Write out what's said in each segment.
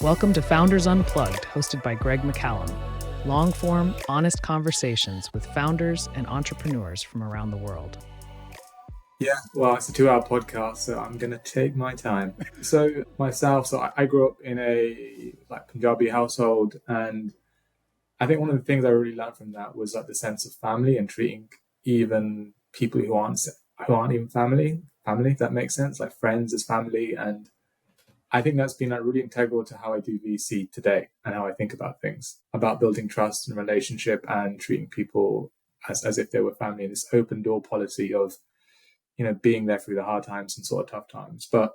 Welcome to Founders Unplugged, hosted by Greg McCallum. Long-form, honest conversations with founders and entrepreneurs from around the world. Yeah, well, it's a 2-hour podcast, so I'm going to take my time. So I grew up in a Punjabi household, and I think one of the things I really learned from that was the sense of family and treating even people who aren't even family, if that makes sense, like friends as family. And I think that's been really integral to how I do VC today and how I think about things, about building trust and relationship and treating people as if they were family, and this open door policy of, being there through the hard times and sort of tough times. But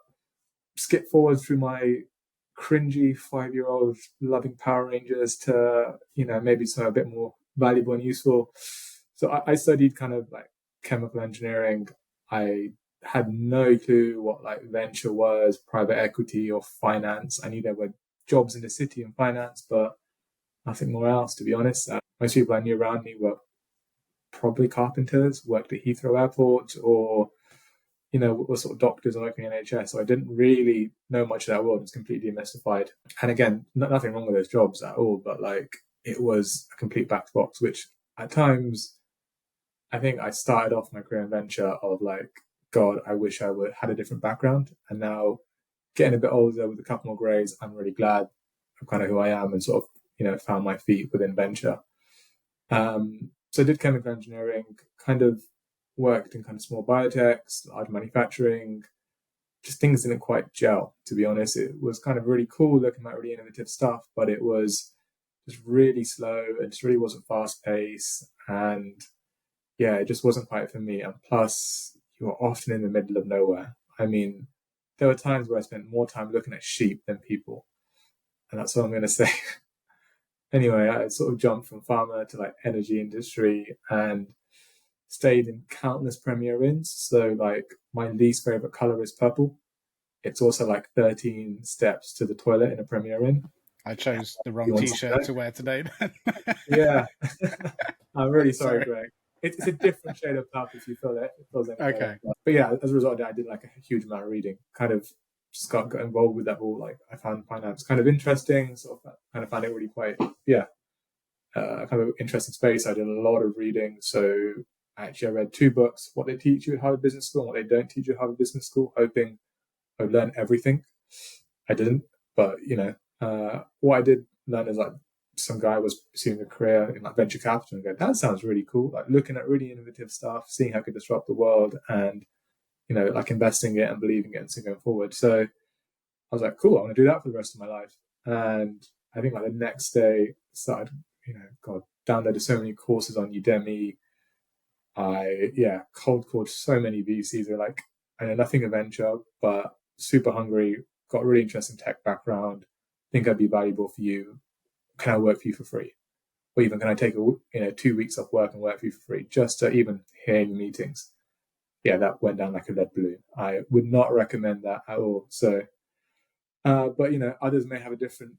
skip forward through my cringy 5-year-old loving Power Rangers to, maybe some a bit more valuable and useful. So I studied kind of like chemical engineering. I had no clue what venture was, private equity or finance. I knew there were jobs in the city in finance, but nothing more else, to be honest. Most people I knew around me were probably carpenters, worked at Heathrow Airport, or were sort of doctors or working in NHS. So I didn't really know much of that world. It was completely demystified. And again, nothing wrong with those jobs at all, but it was a complete black box, which at times I think I started off my career in venture of God, I wish I had a different background. And now getting a bit older with a couple more grades, I'm really glad I'm kind of who I am and sort of, found my feet within venture. So I did chemical engineering, kind of worked in kind of small biotechs, large manufacturing. Just things didn't quite gel, to be honest. It was kind of really cool looking at really innovative stuff, but it was just really slow. It just really wasn't fast paced. And yeah, it just wasn't quite for me. And plus, you were often in the middle of nowhere. I mean, there were times where I spent more time looking at sheep than people. And that's what I'm going to say. Anyway, I sort of jumped from pharma to energy industry and stayed in countless Premier Inns. So my least favorite color is purple. It's also 13 steps to the toilet in a Premier Inn. I chose the wrong t-shirt to wear today. Yeah. I'm really sorry, Greg. It's a different shade of purple if you feel it. It feels like okay. But yeah, as a result of that, I did a huge amount of reading. Kind of just got involved with that whole I found finance kind of interesting. Sort of kind of found it really quite kind of interesting space. I did a lot of reading. So actually I read 2 books, what they teach you at Harvard Business School and what they don't teach you at Harvard Business School, hoping I would learn everything. I didn't, but what I did learn is some guy was pursuing a career in venture capital and going, that sounds really cool. Looking at really innovative stuff, seeing how it could disrupt the world and, investing it and believing it and so going forward. So I was cool, I want to do that for the rest of my life. And I think the next day started, downloaded so many courses on Udemy. I cold called so many VCs. They're I know nothing of venture, but super hungry, got a really interesting tech background, think I'd be valuable for you. Can I work for you for free? Or even can I take 2 weeks off work and work for you for free just to even hear your meetings? Yeah, that went down like a lead balloon. I would not recommend that at all. So, but others may have a different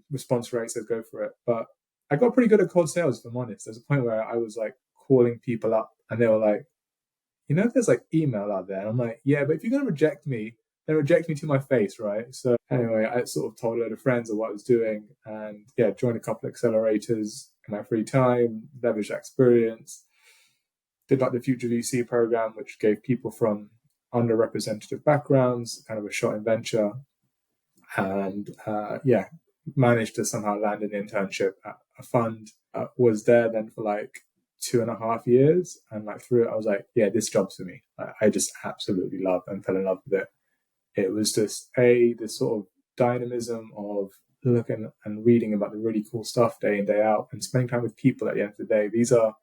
response rate, so go for it. But I got pretty good at cold sales, if I'm honest. There's a point where I was calling people up and they were if there's email out there, and I'm yeah, but if you're going to reject me, then reject me to my face, right? So anyway, I sort of told a load of friends of what I was doing and joined a couple of accelerators in my free time, leveraged that experience, did the Future VC program, which gave people from underrepresented backgrounds kind of a shot in venture, and managed to somehow land an internship at a fund. Was there then for 2.5 years, and through it I was this job's for me. I just absolutely love and fell in love with it. It was just this sort of dynamism of looking and reading about the really cool stuff day in, day out, and spending time with people at the end of the day. These are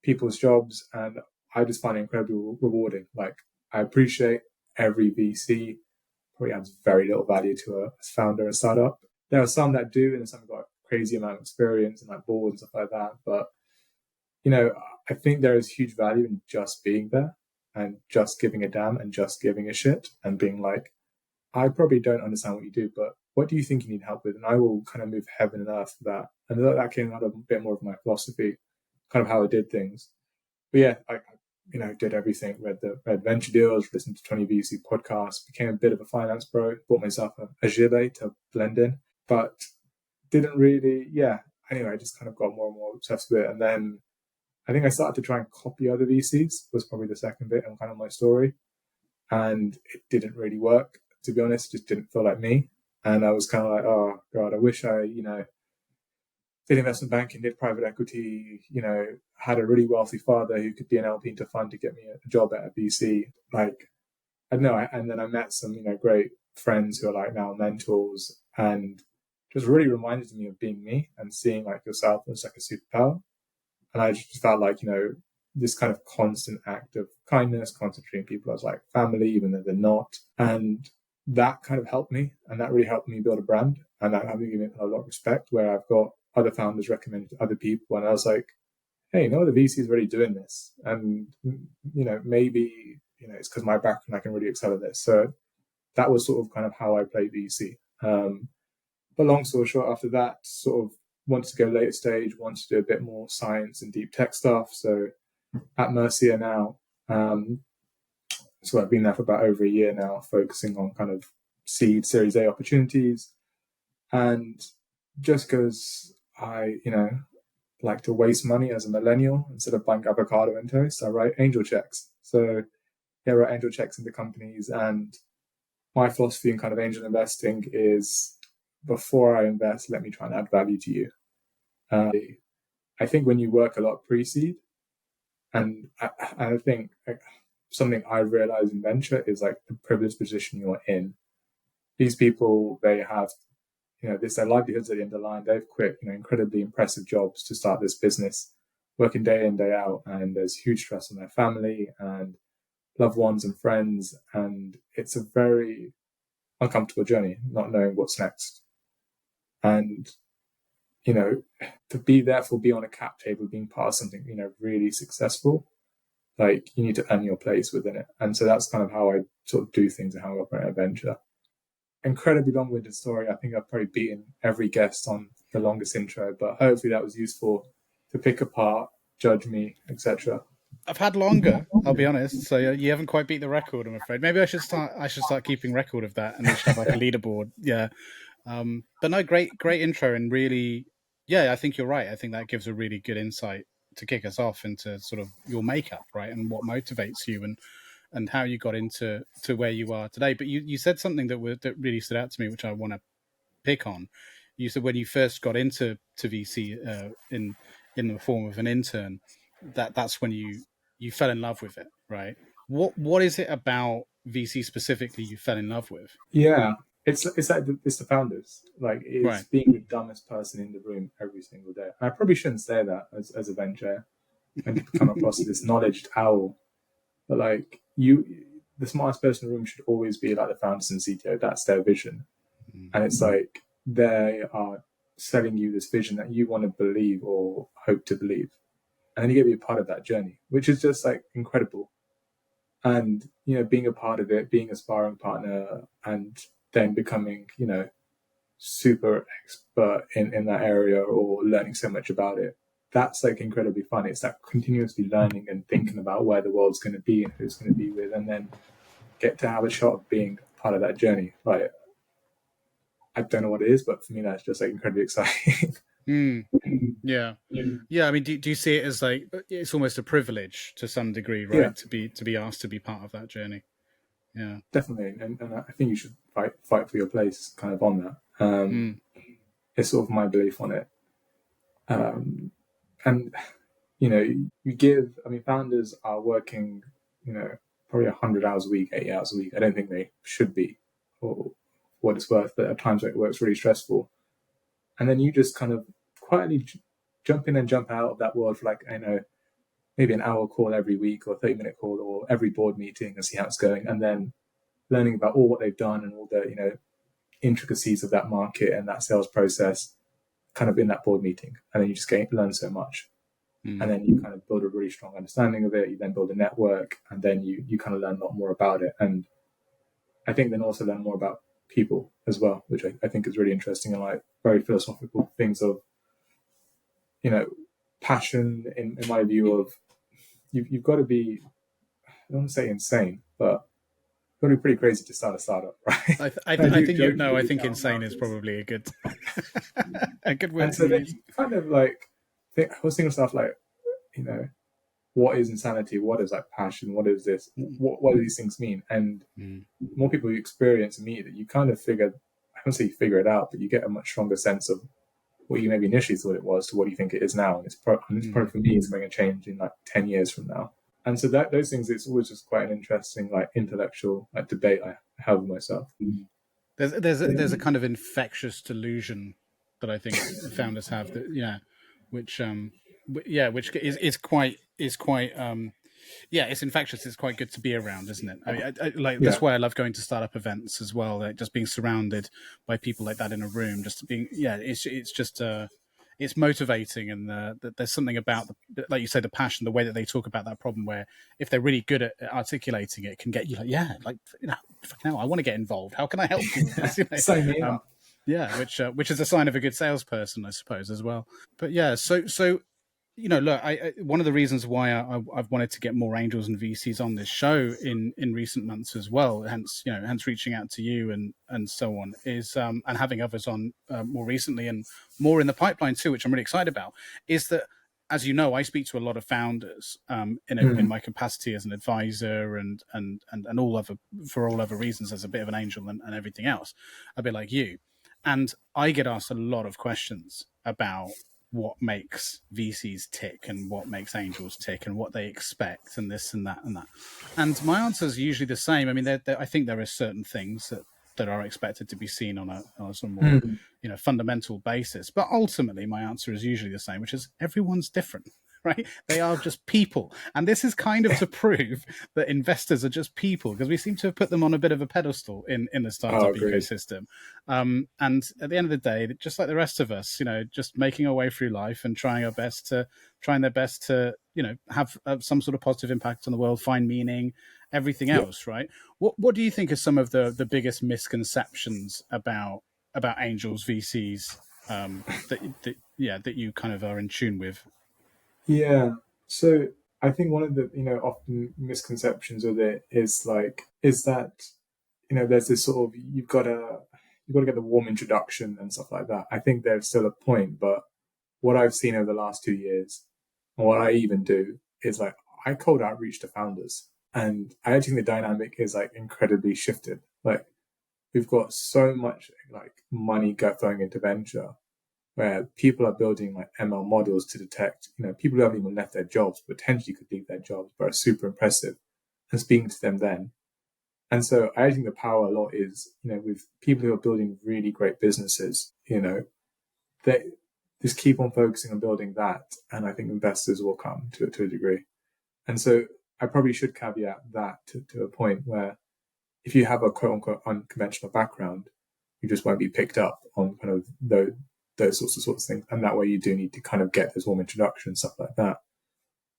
people's jobs, and I just find it incredibly rewarding. I appreciate every VC probably adds very little value to a founder and startup. There are some that do, and some have got a crazy amount of experience and boards and stuff like that. But I think there is huge value in just being there and just giving a damn and just giving a shit and being I probably don't understand what you do, but what do you think you need help with? And I will kind of move heaven and earth for that. And that came out of a bit more of my philosophy, kind of how I did things. But yeah, did everything, read venture deals, listened to 20 VC podcasts, became a bit of a finance bro, bought myself a gilet to blend in, but didn't really, anyway, I just kind of got more and more obsessed with it. And then I think I started to try and copy other VCs, was probably the second bit and kind of my story. And it didn't really work, to be honest, just didn't feel like me. And I was kind of like, oh God, I wish I, did investment banking, did private equity, had a really wealthy father who could be an LP into fund to get me a job at a VC. Like, I don't know. And then I met some, great friends who are like now mentors, and just really reminded me of being me and seeing like yourself as like a superpower. And I just felt like, this kind of constant act of kindness, constant treating people as like family, even though they're not. And that kind of helped me. And that really helped me build a brand. And that helped me give me a lot of respect, where I've got other founders recommended to other people. And I was like, hey, the VC is already doing this. And, maybe, it's because my background, I can really excel at this. So that was sort of kind of how I played VC. But long story short, after that, sort of wanted to go later stage, wanted to do a bit more science and deep tech stuff. So at Mercia now, so I've been there for about over a year now, focusing on kind of seed Series A opportunities. And just because I, like to waste money as a millennial, instead of buying avocado and toast, I write angel checks. So I write angel checks into companies. And my philosophy in kind of angel investing is, before I invest, let me try and add value to you. I think when you work a lot pre-seed, and I think something I realized in venture is like the privileged position you're in. These people, they have, this their livelihoods at the end of the line. They've quit, incredibly impressive jobs to start this business, working day in, day out, and there's huge stress on their family and loved ones and friends, and it's a very uncomfortable journey, not knowing what's next. And to be therefore be on a cap table, being part of something really successful, like you need to earn your place within it. And so that's kind of how I sort of do things and how I operate a venture. Incredibly long-winded story. I think I've probably beaten every guest on the longest intro, but hopefully that was useful to pick apart, judge me, etc. I've had longer, I'll be honest. So you haven't quite beat the record, I'm afraid. Maybe I should start keeping record of that, and we should have like a leaderboard. Yeah. But no, great intro, and really, I think you're right. I think that gives a really good insight to kick us off into sort of your makeup, right, and what motivates you, and how you got into where you are today. But you said something that really stood out to me, which I want to pick on. You said when you first got into VC in the form of an intern, that's when you fell in love with it, right? What is it about VC specifically you fell in love with? Yeah, it's like it's the founders. Like, it's Right. being the dumbest person in the room every single day. And I probably shouldn't say that as a venture, when you come across this knowledged owl. But like, the smartest person in the room should always be like the founders and CTO. That's their vision. And it's like they are selling you this vision that you want to believe or hope to believe. And then you get to be a part of that journey, which is just like incredible. And, being a part of it, being a sparring partner, and then becoming, super expert in that area, or learning so much about it. That's like incredibly fun. It's that continuously learning and thinking about where the world's going to be and who's going to be with, and then get to have a shot of being part of that journey. Like, I don't know what it is, but for me, that's just like incredibly exciting. Yeah. I mean, do you see it as like it's almost a privilege to some degree, right? Yeah. To be asked to be part of that journey. Yeah, Definitely, and I think you should fight for your place, kind of on that. It's sort of my belief on it. And you give. I mean, founders are working, probably 100 hours a week, 80 hours a week. I don't think they should be, or what it's worth. But at times, it works really stressful. And then you just kind of quietly jump in and jump out of that world for like, maybe an hour call every week, or a 30-minute call, or every board meeting, and see how it's going. And then learning about all what they've done and all the, intricacies of that market and that sales process, kind of in that board meeting. And then you just learn so much. And then you kind of build a really strong understanding of it. You then build a network, and then you kind of learn a lot more about it. And I think then also learn more about people as well, which I think is really interesting, and like very philosophical things of, passion in my view of, you've got to be don't want to say insane, but it's going to be pretty crazy to start a startup, right? I think insane is probably a good a good word And so to then use. you kind of like I was thinking of stuff like, you know, what is insanity? What is like passion? What is this? What do these things mean? And Mm. more people you experience and meet that you kind of figure, I don't say you figure it out, but you get a much stronger sense of what you maybe initially thought it was to what you think it is now. And it's probably for me, it's going to change in like 10 years from now. And so that those things, it's always just quite an interesting, like intellectual like debate I have with myself. There's a kind of infectious delusion that I think founders have that which is quite it's infectious. It's quite good to be around, isn't it? I mean, that's why I love going to startup events as well. Like just being surrounded by people like that in a room, just being it's just it's motivating, and there's something about like you say, the passion, the way that they talk about that problem, where if they're really good at articulating it, can get you like, fucking hell, I want to get involved. How can I help you with this? Sign me up. Which is a sign of a good salesperson, I suppose, as well. But yeah, so look, I one of the reasons why I've wanted to get more angels and VCs on this show in recent months as well, hence reaching out to you and so on, is and having others on more recently and more in the pipeline too, which I'm really excited about, is that, as you know, I speak to a lot of founders in my capacity as an advisor and all other reasons, as a bit of an angel and everything else, a bit like you, and I get asked a lot of questions about what makes VCs tick and what makes angels tick and what they expect and this and that and that. And my answer is usually the same. I mean, I think there are certain things that are expected to be seen on a sort of more fundamental basis. But ultimately, my answer is usually the same, which is everyone's different. Right? They are just people. And this is kind of to prove that investors are just people, because we seem to have put them on a bit of a pedestal in the startup ecosystem. And at the end of the day, just like the rest of us, just making our way through life and trying their best to have some sort of positive impact on the world, find meaning, everything else, right? What do you think are some of the biggest misconceptions about angels, VCs, that you kind of are in tune with? Yeah. So I think one of the often misconceptions of it is that there's this sort of you've got to get the warm introduction and stuff like that. I think there's still a point, but what I've seen over the last 2 years, and what I even do, is like I cold outreach to founders, and I actually think the dynamic is like incredibly shifted. Like we've got so much like money going into venture, where people are building like ML models to detect, people who haven't even left their jobs, potentially could leave their jobs, but are super impressive, and speaking to them then. And so I think the power a lot is, with people who are building really great businesses, they just keep on focusing on building that. And I think investors will come to a degree. And so I probably should caveat that to a point where if you have a quote unquote unconventional background, you just won't be picked up on kind of those sorts of things. And that way you do need to kind of get those warm introductions, stuff like that.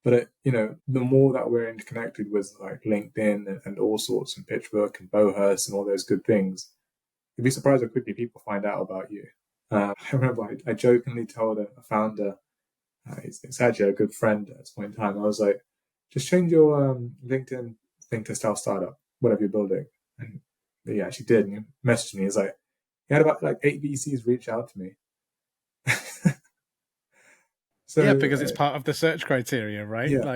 But, the more that we're interconnected with like LinkedIn and all sorts, and PitchBook and Bohurst and all those good things, you'd be surprised how quickly people find out about you. I remember I jokingly told a founder, it's actually a good friend at this point in time, I was like, just change your LinkedIn thing to stealth startup, whatever you're building. And he actually did. And he messaged me. He's like, he had about like 8 VCs reach out to me. So, yeah, because it's part of the search criteria, right? Yeah.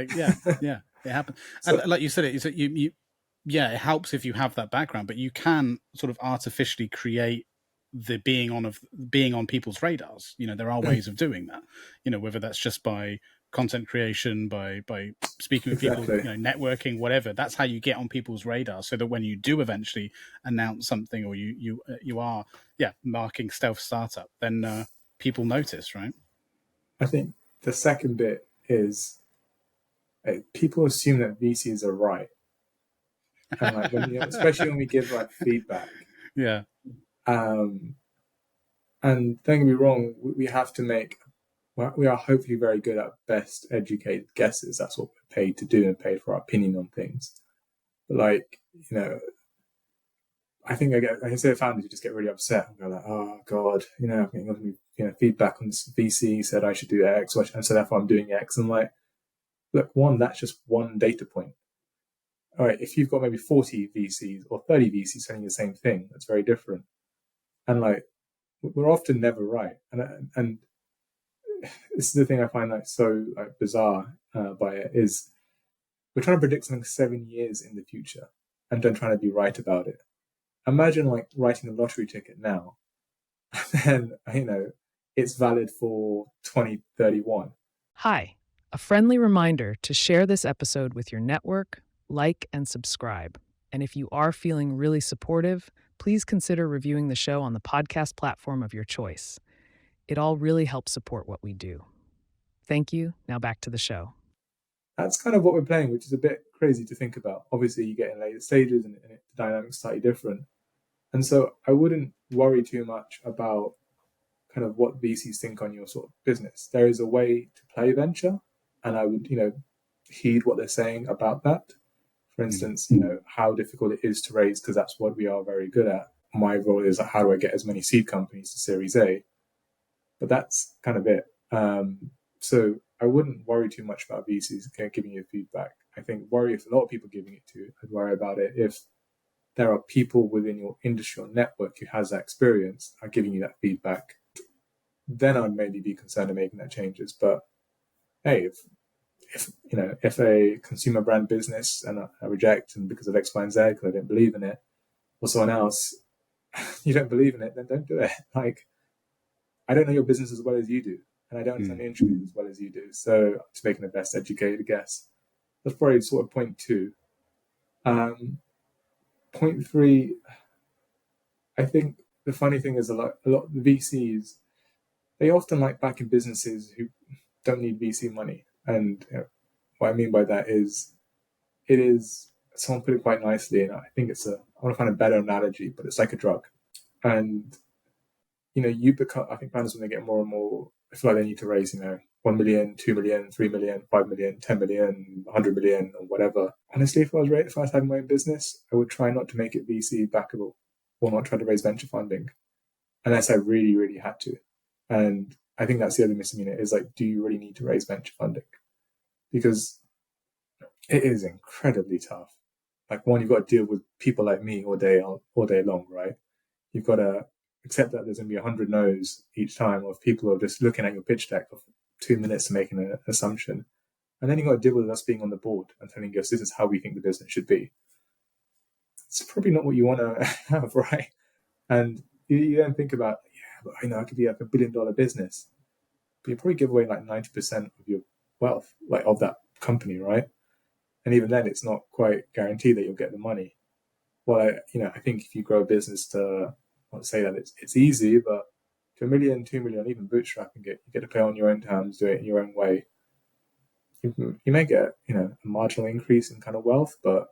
It happens. And like you said, it helps if you have that background, but you can sort of artificially create the being on people's radars. There are ways of doing that. Whether that's just by content creation, by speaking with people, networking, whatever. That's how you get on people's radars, so that when you do eventually announce something, or you are marking stealth startup, then people notice, right? I think the second bit is people assume that VCs are right, and like especially when we give like feedback. Yeah. And don't get me wrong, we have to make. We are hopefully very good at best educated guesses. That's what we're paid to do and paid for our opinion on things. But I think I can say the founders who just get really upset and go like, oh God, I'm getting feedback on this VC said I should do X, and so therefore I'm doing X. And like, look, that's just one data point. all right, if you've got maybe 40 VCs or 30 VCs selling the same thing, that's very different. And like, we're often never right. And this is the thing I find like so like bizarre by it is we're trying to predict something 7 years in the future and then trying to be right about it. Imagine like writing a lottery ticket now, and it's valid for 2031. Hi, a friendly reminder to share this episode with your network, like, and subscribe. And if you are feeling really supportive, please consider reviewing the show on the podcast platform of your choice. It all really helps support what we do. Thank you. Now back to the show. That's kind of what we're playing, which is a bit crazy to think about. Obviously, you get in later stages and the dynamic's slightly different. And so I wouldn't worry too much about kind of what VCs think on your sort of business. There is a way to play venture, and I would, heed what they're saying about that. For instance, how difficult it is to raise, because that's what we are very good at. My role is how do I get as many seed companies to Series A? But that's kind of it. So I wouldn't worry too much about VCs giving you feedback. I think worry if a lot of people giving it to you. I'd worry about it if there are people within your industry or network who has that experience are giving you that feedback. Then I'd maybe be concerned of making that changes. But hey, if a consumer brand business and I reject and because of X, Y, and Z because I don't believe in it, or someone else, you don't believe in it, then don't do it. Like, I don't know your business as well as you do, and I don't understand the industry as well as you do. So just making the best educated guess. That's probably sort of point two. Point three, I think the funny thing is a lot of the VCs, they often like backing businesses who don't need VC money. And what I mean by that is, it is, someone put it quite nicely, and I think I want to find a better analogy, but it's like a drug. And, you become, I think founders, when they get more and more, I feel like they need to raise, 1 million, 2 million, 3 million, 5 million, 10 million, 100 million, or whatever. Honestly, if I was having my own business, I would try not to make it VC backable or not try to raise venture funding unless I really, really had to. And I think that's the other missing unit is like, do you really need to raise venture funding? Because it is incredibly tough. Like, one, you've got to deal with people like me all day long, right? You've got to accept that there's going to be 100 no's each time of people who are just looking at your pitch deck for 2 minutes to making an assumption. And then you've got to deal with us being on the board and telling us this is how we think the business should be. It's probably not what you want to have, right? And you then think about, but I could be like $1 billion business, but you probably give away like 90% of your wealth, like of that company, right? And even then, it's not quite guaranteed that you'll get the money. Well, I think if you grow a business to, not say that it's easy, but to 1 million, 2 million, even bootstrapping it, you get to play on your own terms, do it in your own way. You may get, a marginal increase in kind of wealth, but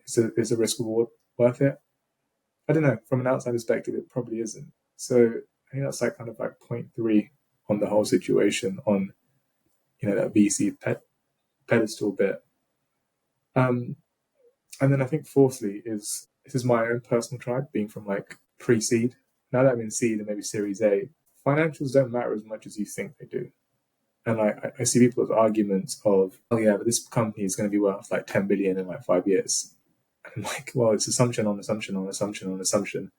is the risk reward worth it? I don't know. From an outside perspective, it probably isn't. So I think that's like kind of like point three on the whole situation on, that VC pedestal bit. And then I think fourthly this is my own personal tribe, being from like pre-seed. Now that I'm in seed and maybe Series A, financials don't matter as much as you think they do. And I see people's arguments of, oh yeah, but this company is going to be worth like 10 billion in like 5 years. And I'm like, well, it's assumption on assumption on assumption on assumption.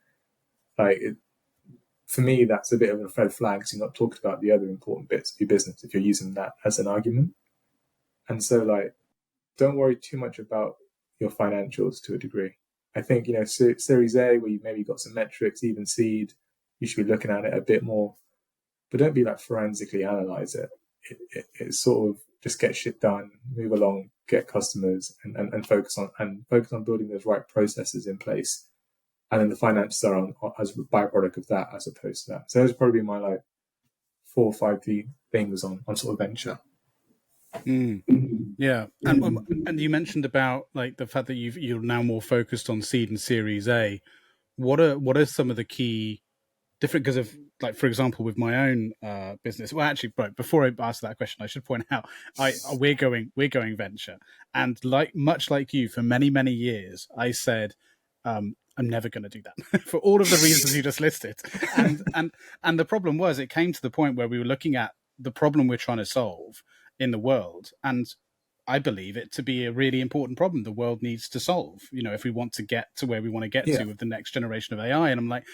For me, that's a bit of a red flag. So you're not talking about the other important bits of your business if you're using that as an argument. And so don't worry too much about your financials to a degree. I think, Series A, where you maybe got some metrics, even seed, you should be looking at it a bit more, but don't be like forensically analyze it. It sort of just get shit done, move along, get customers, and focus on building those right processes in place. And then the finances are on as a byproduct of that, as opposed to that. So those are probably my 4 or 5 things on sort of venture. Yeah, and you mentioned about like the fact that you're now more focused on seed and Series A. What are some of the key different, because of, like, for example, with my own business. Well, actually, before I ask that question, I should point out we're going venture, and much like you, for many years, I said I'm never going to do that for all of the reasons you just listed. And the problem was, it came to the point where we were looking at the problem we're trying to solve in the world, and I believe it to be a really important problem the world needs to solve, if we want to get to where we want to get to with the next generation of AI. And I'm like,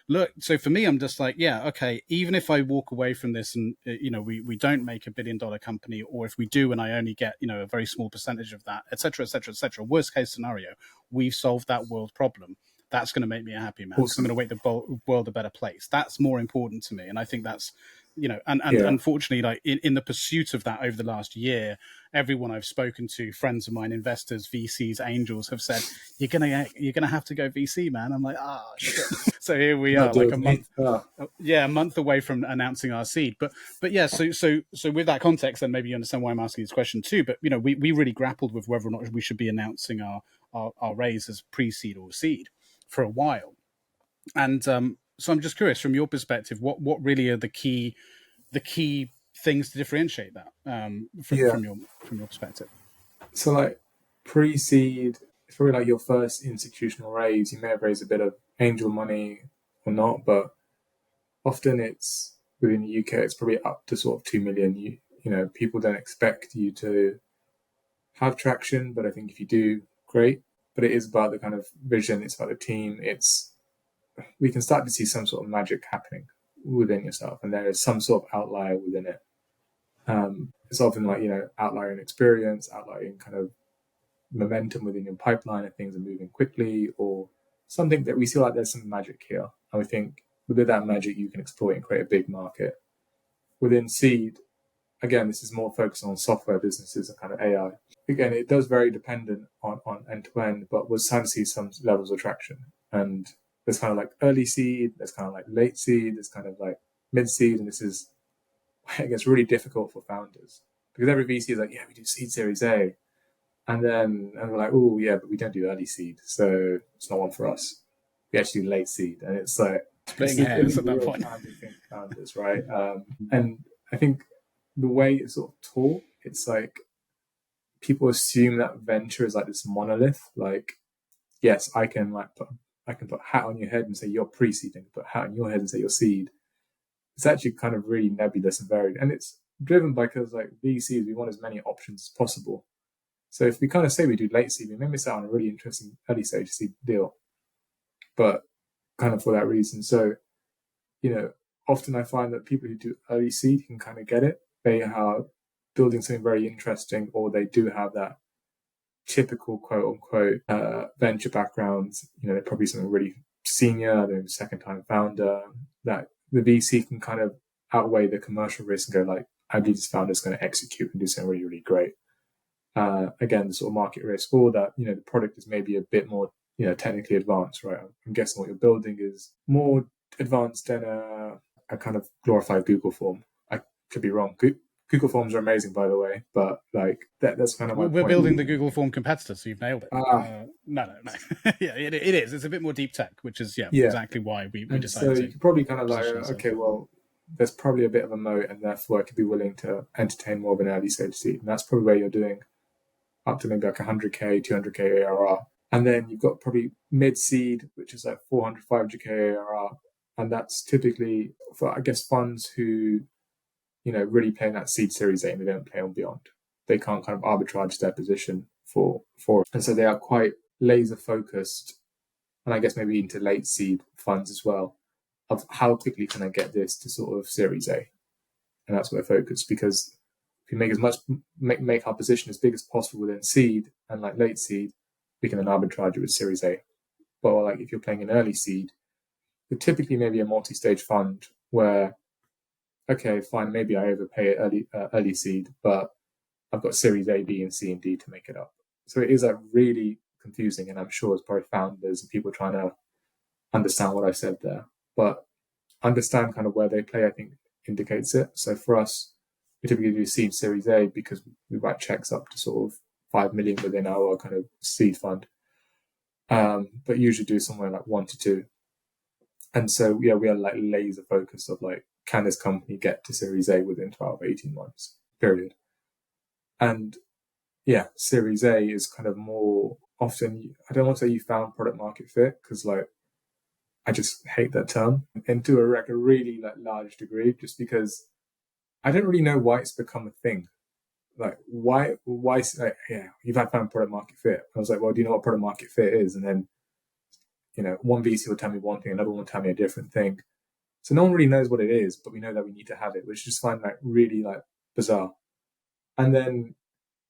look, so for me, I'm just like, yeah, okay, even if I walk away from this and, we don't make $1 billion company, or if we do and I only get, a very small percentage of that, et cetera, et cetera, et cetera, worst case scenario, we've solved that world problem. That's going to make me a happy man. Awesome. I'm going to make the world a better place. That's more important to me. And I think that's, and unfortunately, like in the pursuit of that over the last year, everyone I've spoken to, friends of mine, investors, VCs, angels, have said, you're gonna have to go VC, man. I'm like, shit. So here we are, like a month away from announcing our seed. But yeah, so with that context, then maybe you understand why I'm asking this question too. But we really grappled with whether or not we should be announcing our raise as pre-seed or seed for a while. And so I'm just curious, from your perspective, what really are the key things to differentiate that from your perspective? So like pre-seed, it's probably like your first institutional raise. You may have raised a bit of angel money or not, but often it's within the UK, it's probably up to sort of 2 million. You know, people don't expect you to have traction, but I think if you do, great. But it is about the kind of vision. It's about the team. We can start to see some sort of magic happening within yourself, and there is some sort of outlier within it. It's often like, outlier in experience, outlier in kind of momentum within your pipeline, and things are moving quickly, or something that we see like there's some magic here. And we think with that magic, you can exploit and create a big market. Within seed, again, this is more focused on software businesses and kind of AI. Again, it does vary dependent on end to end, but we're starting to see some levels of traction. And there's kind of like early seed, there's kind of like late seed, there's kind of like mid seed, and this is, I guess, really difficult for founders because every VC is like, yeah, we do seed Series A. And we're like, oh, yeah, but we don't do early seed. So it's not one for us. We actually do late seed. And it's like, splitting hairs at that point. Founders, right? And I think the way it's sort of taught, it's like people assume that venture is like this monolith. Like, yes, I can put a hat on your head and say you're pre-seed, and put a hat on your head and say you're seed. It's actually kind of really nebulous and varied. And it's driven by, because like VCs, we want as many options as possible. So if we kind of say we do late seed, we may miss out on a really interesting early stage seed deal, but kind of for that reason. So, often I find that people who do early seed can kind of get it. They are building something very interesting, or they do have that typical quote unquote venture background. They're probably something really senior, they're a second time founder, that the VC can kind of outweigh the commercial risk and go like, I believe this founder is going to execute and do something really, really great. Again, the sort of market risk, or that, the product is maybe a bit more, technically advanced, right? I'm guessing what you're building is more advanced than a kind of glorified Google form. I could be wrong. Google Forms are amazing, by the way, but like that's kind of my We're point. building the Google Form competitor, so you've nailed it. No. Yeah, it is. It's a bit more deep tech, which is exactly why we decided. So you could probably kind of like, okay, well, there's probably a bit of a moat, and therefore I could be willing to entertain more of an early stage seed, and that's probably where you're doing up to maybe like 100k, 200k ARR. And then you've got probably mid seed, which is like 400, 500k ARR. And that's typically for, I guess, funds who, really play in that seed Series A and they don't play on beyond. They can't kind of arbitrage their position for it. And so they are quite laser focused, and I guess maybe into late seed funds as well, of how quickly can I get this to sort of Series A. And that's where focus, because if we make as much, make our position as big as possible within seed and like late seed, we can then arbitrage it with Series A. But like if you're playing an early seed, you're typically maybe a multi-stage fund where, okay, fine, maybe I overpay early seed, but I've got Series A, B, and C and D to make it up. So it is like really confusing, and I'm sure it's probably founders and people trying to understand what I said there. But understand kind of where they play, I think, indicates it. So for us, we typically do seed Series A because we write checks up to sort of 5 million within our kind of seed fund, but usually do somewhere like 1 to 2. And so we are like laser focused of like, can this company get to Series A within 12, 18 months, period. And Series A is kind of more often, I don't want to say you found product market fit, because like, I just hate that term, and to a really like large degree, just because I don't really know why it's become a thing. like, why, like, yeah, you've had found product market fit. I was like, well, do you know what product market fit is? And then, one VC will tell me one thing, another one will tell me a different thing. So no one really knows what it is, but we know that we need to have it, which I just find like really like bizarre. And then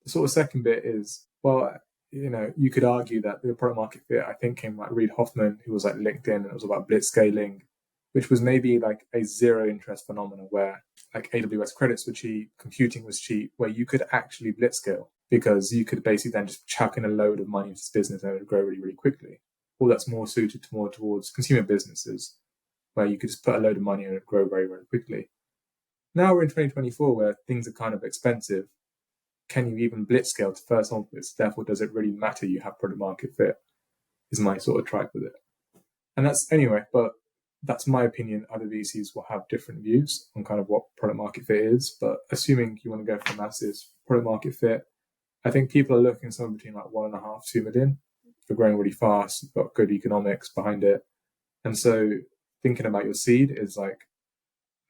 the sort of second bit is, well, you could argue that the product market fit, I think, came like Reid Hoffman, who was like LinkedIn, and it was about blitz scaling, which was maybe like a zero interest phenomenon where like AWS credits were cheap, computing was cheap, where you could actually blitz scale because you could basically then just chuck in a load of money into this business and it would grow really, really quickly. Or that's more suited to more towards consumer businesses where you could just put a load of money and it would grow very, very quickly. Now we're in 2024 where things are kind of expensive. Can you even blitz scale to first onwards? Therefore, does it really matter you have product market fit? Is my sort of tripe with it. And that's my opinion. Other VCs will have different views on kind of what product market fit is. But assuming you want to go for masses, product market fit, I think people are looking somewhere between like 1.5, 2 million. You're growing really fast, you've got good economics behind it. And so thinking about your seed is like,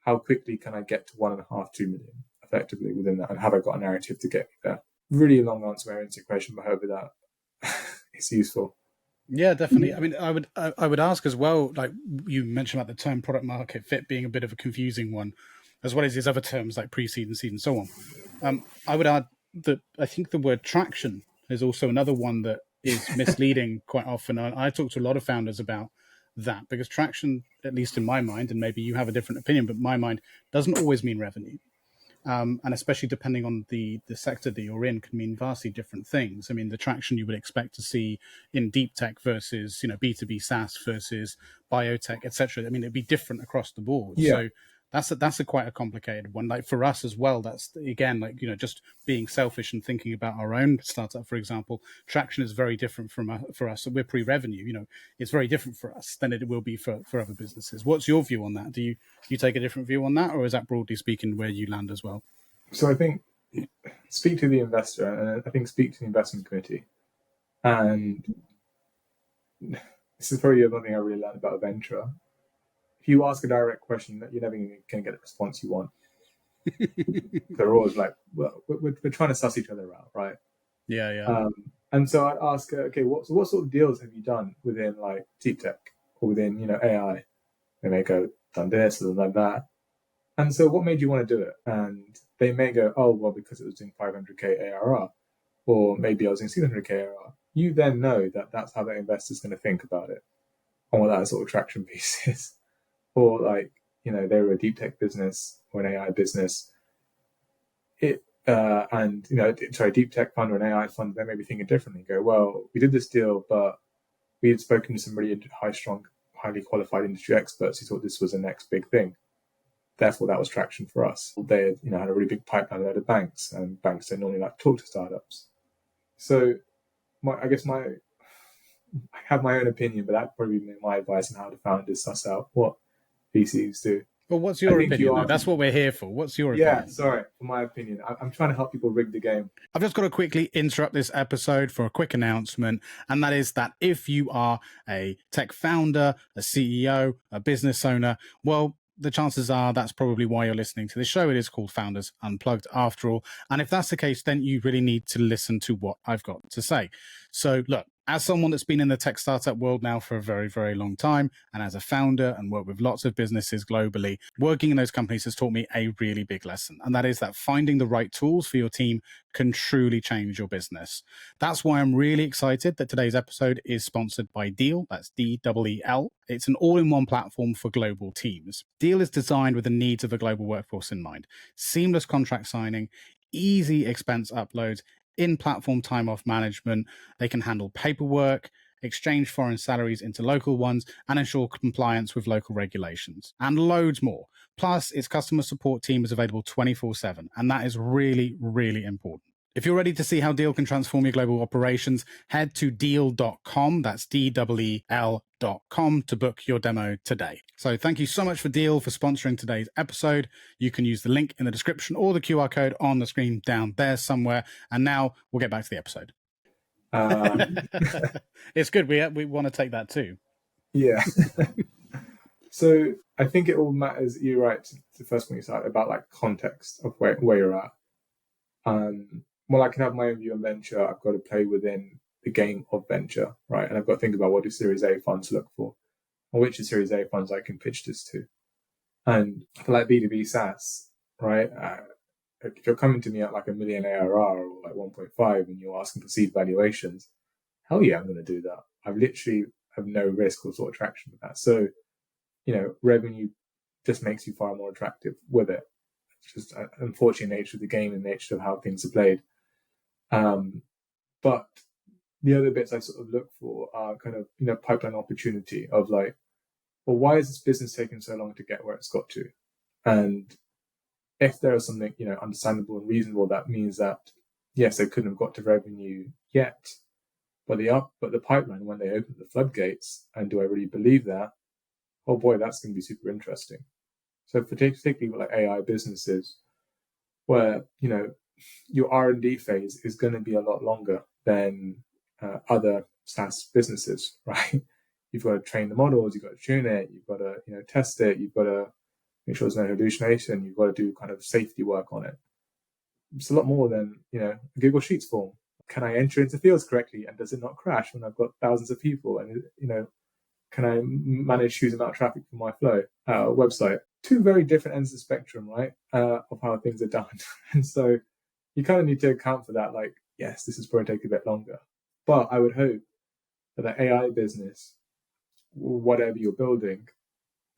how quickly can I get to 1.5, 2 million effectively within that? And have I got a narrative to get me there? Really long answer to your question, but hopefully that is useful. Yeah, definitely. I mean, I would ask as well, like you mentioned about the term product market fit being a bit of a confusing one, as well as these other terms like pre-seed and seed and so on. I would add that I think the word traction is also another one that is misleading quite often. I talk to a lot of founders about that because traction, at least in my mind, and maybe you have a different opinion, but my mind doesn't always mean revenue. And especially depending on the sector that you're in, can mean vastly different things. I mean, the traction you would expect to see in deep tech versus B2B SaaS versus biotech, etc. I mean, it'd be different across the board. Yeah. So that's a quite a complicated one. Like for us as well, that's again like just being selfish and thinking about our own startup, for example. Traction is very different for us. So we're pre-revenue. It's very different for us than it will be for other businesses. What's your view on that? Do you take a different view on that, or is that broadly speaking where you land as well? So I think speak to the investor, and I think speak to the investment committee. And this is probably another thing I really learned about venture. If you ask a direct question, you're never going to get the response you want. They're always like, well, we're trying to suss each other out, right? Yeah. And so I'd ask, okay, what sort of deals have you done within like deep tech or within AI? They may go, done this or done that. And so what made you want to do it? And they may go, oh, well, because it was doing 500k ARR, or maybe I was doing 600k ARR. You then know that that's how that investor's going to think about it, and what that sort of traction piece is. Or like, they were a deep tech business or an AI business. Deep tech fund or an AI fund, they may be thinking differently. Go, well, we did this deal, but we had spoken to some really highly qualified industry experts who thought this was the next big thing. Therefore, that was traction for us. They had a really big pipeline load of banks, and banks don't normally like to talk to startups. So, I have my own opinion, but that'd probably be my advice on how to founders suss out what VCs do. Well, what's your opinion? That's what we're here for. What's your opinion? Yeah, sorry, for my opinion. I'm trying to help people rig the game. I've just got to quickly interrupt this episode for a quick announcement, and that is that if you are a tech founder, a CEO, a business owner, well, the chances are that's probably why you're listening to this show. It is called Founders Unplugged after all. And if that's the case, then you really need to listen to what I've got to say. So look, as someone that's been in the tech startup world now for a very, very long time, and as a founder and worked with lots of businesses globally, working in those companies has taught me a really big lesson. And that is that finding the right tools for your team can truly change your business. That's why I'm really excited that today's episode is sponsored by Deal. That's Deel. It's an all-in-one platform for global teams. Deal is designed with the needs of a global workforce in mind. Seamless contract signing, easy expense uploads, in-platform time-off management. They can handle paperwork, exchange foreign salaries into local ones, and ensure compliance with local regulations, and loads more. Plus, its customer support team is available 24/7, and that is really, really important. If you're ready to see how Deal can transform your global operations, head to deal.com. That's DEEL.com to book your demo today. So thank you so much for Deal for sponsoring today's episode. You can use the link in the description or the QR code on the screen down there somewhere. And now we'll get back to the episode. It's good. We want to take that too. Yeah. So I think it all matters. You're right. The first point you said about like context of where you're at. Well, I can have my own view on venture. I've got to play within the game of venture, right? And I've got to think about what do Series A funds look for, or which are Series A funds I can pitch this to. And for like B2B SaaS, right? If you're coming to me at like $1 million ARR or like 1.5 and you're asking for seed valuations, hell yeah, I'm going to do that. I literally have no risk or sort of traction with that. So, revenue just makes you far more attractive with it. It's just unfortunate nature of the game and nature of how things are played. But the other bits I sort of look for are kind of, pipeline opportunity of like, well, why is this business taking so long to get where it's got to? And if there is something, understandable and reasonable, that means that, yes, they couldn't have got to revenue yet, but the pipeline, when they open the floodgates, and do I really believe that? Oh boy, that's going to be super interesting. So particularly with like AI businesses, where, your R&D phase is going to be a lot longer than other SaaS businesses, right? You've got to train the models, you've got to tune it, you've got to, test it, you've got to make sure there's no hallucination, you've got to do kind of safety work on it. It's a lot more than, a Google Sheets form. Can I enter into fields correctly, and does it not crash when I've got thousands of people? And, can I manage huge amount of traffic from my flow website? Two very different ends of the spectrum, right, of how things are done. And so you kind of need to account for that. Like, yes, this is probably take a bit longer, but I would hope that the AI business, whatever you're building,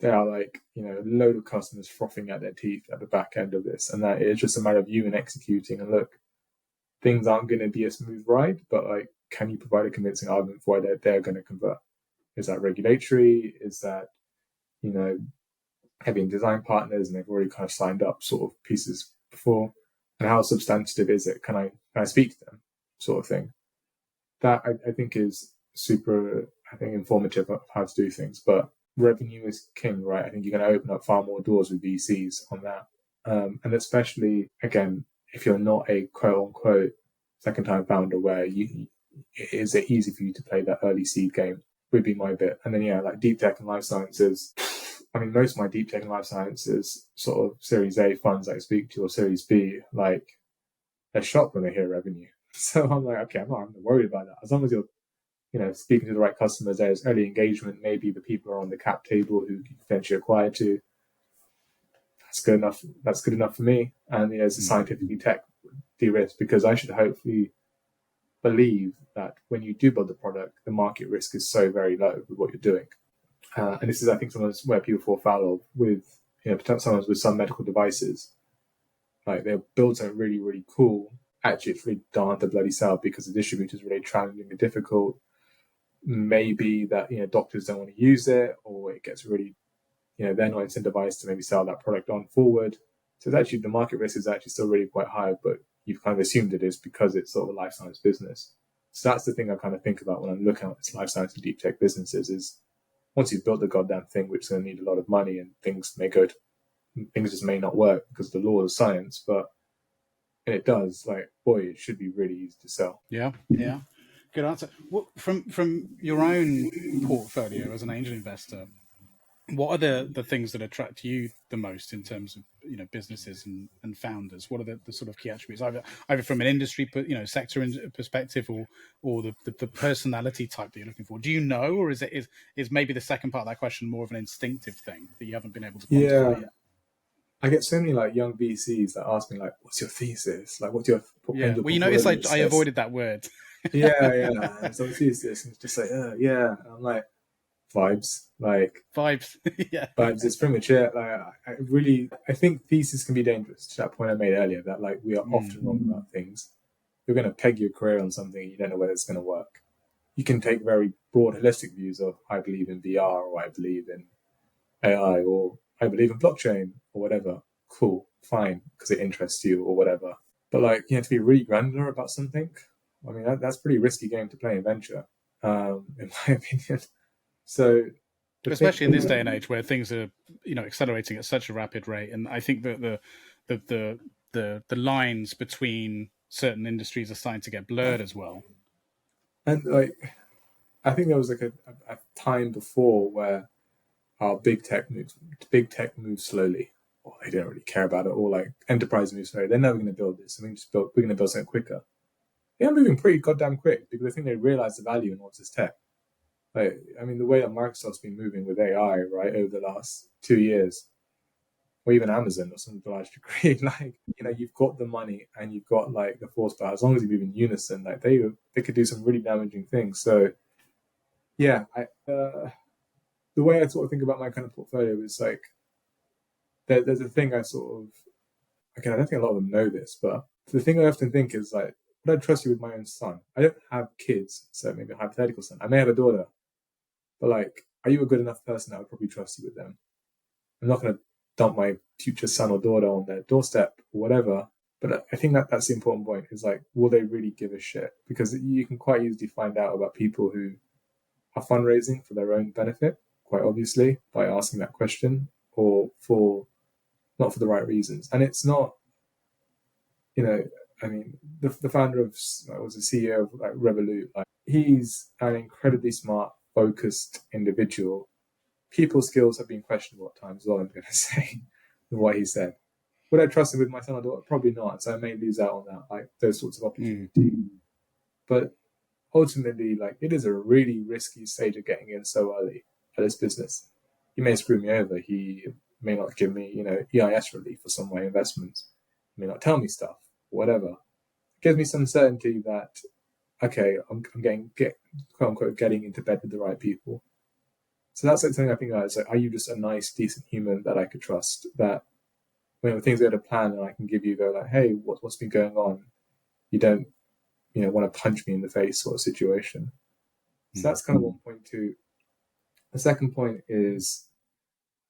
there are like, a load of customers frothing at their teeth at the back end of this. And that it's just a matter of you and executing. And look, things aren't going to be a smooth ride, but like, can you provide a convincing argument for why they're going to convert? Is that regulatory? Is that, having design partners and they've already kind of signed up sort of pieces before? And how substantive is it? Can I speak to them, sort of thing? That I think is super, informative of how to do things. But revenue is king, right? I think you're going to open up far more doors with VCs on that. And especially, again, if you're not a quote unquote second time founder, where is it easy for you to play that early seed game, would be my bit. And then, like deep tech and life sciences. I mean, most of my deep tech and life sciences sort of Series A funds I speak to, or Series B, like, they're shocked when they hear revenue. So I'm like, okay, I'm not worried about that. As long as you're, speaking to the right customers, there's early engagement, maybe the people are on the cap table who you potentially acquire to. That's good enough. That's good enough for me. And, it's a scientifically tech de-risk, because I should hopefully believe that when you do build the product, the market risk is so very low with what you're doing. And this is, I think, sometimes where people fall foul of with, sometimes with some medical devices. Like, they'll build something really, really cool. Actually, it's really darn the bloody sell because the distributor is really challenging and difficult. Maybe that, doctors don't want to use it, or it gets really, they're not incentivized to maybe sell that product on forward. So it's actually, the market risk is actually still really quite high, but you've kind of assumed it is because it's sort of a life science business. So that's the thing I kind of think about when I'm looking at this life science and deep tech businesses is, once you've built the goddamn thing, which is going to need a lot of money, and things just may not work because of the law of science, but it does, like, boy, it should be really easy to sell. Yeah. Good answer. Well, from your own portfolio as an angel investor, what are the things that attract you the most in terms of businesses and founders? What are the sort of key attributes, either from an industry sector perspective, or the personality type that you're looking for? Do you know, or is maybe the second part of that question more of an instinctive thing that you haven't been able to quantify yet? I get so many like young VCs that ask me like, "What's your thesis? Like, what's your Well, it's like I avoided that word. yeah. So thesis, and it's just like, yeah. And I'm like, vibes, like vibes, yeah, vibes. It's premature. Like, I think thesis can be dangerous. To that point I made earlier, that like we are often wrong about things. You're going to peg your career on something, you don't know whether it's going to work. You can take very broad, holistic views of, I believe in VR, or I believe in AI, or I believe in blockchain, or whatever. Cool, fine, because it interests you, or whatever. But like, you have to be really granular about something. I mean, that's a pretty risky game to play in venture, in my opinion. So, especially in this day and age where things are, accelerating at such a rapid rate, and I think that the lines between certain industries are starting to get blurred as well. And like, I think there was like a time before where our big tech moves slowly. or they don't really care about it, or like enterprise moves, sorry, they're never going to build this. I mean, we're going to build something quicker. They're moving pretty goddamn quick because I think they realize the value in what's this tech. Like, I mean, the way that Microsoft's been moving with AI, right, over the last 2 years, or even Amazon or some large degree, like, you know, you've got the money and you've got like the force power. As long as you move in unison, like they could do some really damaging things. So yeah, the way I sort of think about my kind of portfolio is like there's a thing I sort of, again, I don't think a lot of them know this, but the thing I often think is like, would I trust you with my own son? I don't have kids, so maybe a hypothetical son. I may have a daughter, but like, are you a good enough person that I would probably trust you with them? I'm not going to dump my future son or daughter on their doorstep or whatever. But I think that's the important point is like, will they really give a shit? Because you can quite easily find out about people who are fundraising for their own benefit, quite obviously, by asking that question, or for not for the right reasons. And it's not, you know, I mean, the founder of, was the CEO of like Revolut, like he's an incredibly smart, focused individual. People's skills have been questionable at times, is all I'm going to say, with what he said. Would I trust him with my son or daughter? Probably not. So I may lose out on that, like those sorts of opportunities. But ultimately, like it is a really risky stage of getting in so early at this business. He may screw me over. He may not give me, you know, EIS relief for some of my investments. He may not tell me stuff, whatever. It gives me some certainty that, okay, I'm quote unquote getting into bed with the right people. So that's like something I think about. It's like, are you just a nice, decent human that I could trust? That when things go to plan and I can give you go like, hey, what's been going on? You don't, you know, want to punch me in the face sort of situation. So that's kind of 1.2. The second point is,